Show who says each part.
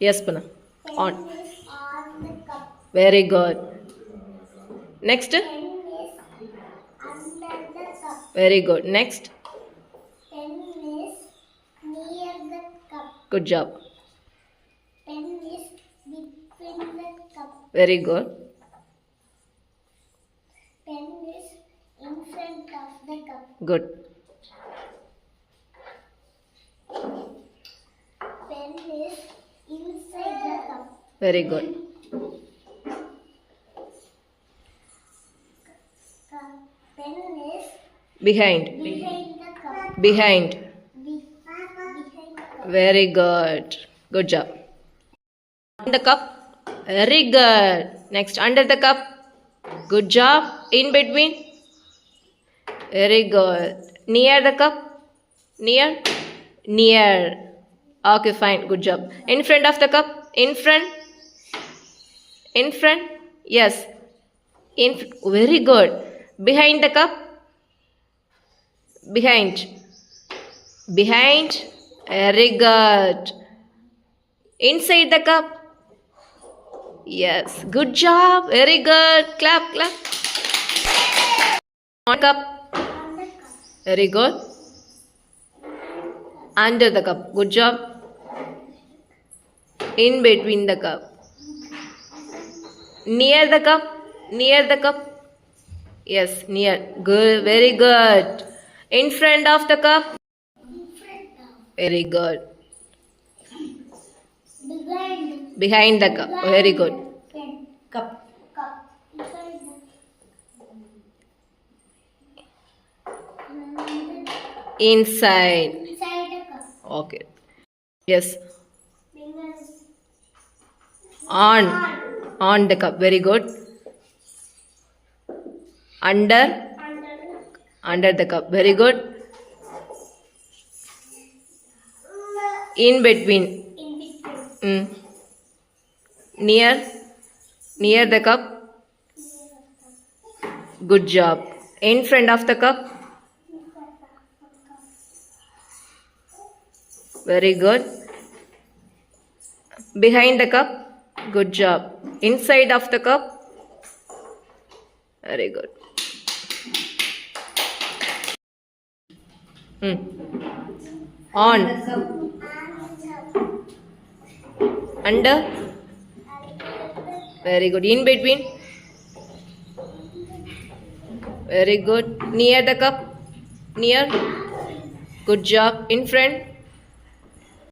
Speaker 1: Yes, Puna. On.
Speaker 2: Pen is on the cup.
Speaker 1: Very good. Next.
Speaker 2: Pen is under the cup.
Speaker 1: Very good. Next.
Speaker 2: Pen is near the cup.
Speaker 1: Good job.
Speaker 2: Pen is between the cup.
Speaker 1: Very good.
Speaker 2: Pen is in front of the cup.
Speaker 1: Good.
Speaker 2: Pen is inside the cup.
Speaker 1: Very good.
Speaker 2: Pen is
Speaker 1: Behind.
Speaker 2: behind the cup.
Speaker 1: Behind.
Speaker 2: Behind the cup.
Speaker 1: Very good. Good job. On the cup. Very good. Next, under the cup. Good job. In between. Very good. Near the cup. Near. Near. Okay, fine. Good job. In front of the cup. In front. In front. Yes. Very good. Behind the cup. Behind. Behind. Very good. Inside the cup. Yes. Good job. Very good. Clap, clap. On cup.
Speaker 2: On the cup.
Speaker 1: Very good. Under the cup. Good job. In between the cup. Near the cup. Near the cup. Yes, near. Good. Very good. In front of the cup.
Speaker 2: In front of.
Speaker 1: Very good.
Speaker 2: Behind.
Speaker 1: Behind the cup. Very good.
Speaker 2: Pen.
Speaker 1: Cup.
Speaker 2: Cup. Inside the.
Speaker 1: Inside.
Speaker 2: Inside the cup.
Speaker 1: Okay. Yes.
Speaker 2: Fingers.
Speaker 1: On. On the cup. Very good. Under.
Speaker 2: Under the.
Speaker 1: Under the cup. Very good. In between.
Speaker 2: In between.
Speaker 1: Near. Near the cup. Good job. In front of the cup. Very good. Behind the cup. Good job. Inside of the cup. Very good. On. Under. Very good. In between. Very good. Near the cup. Near. Good job. In front.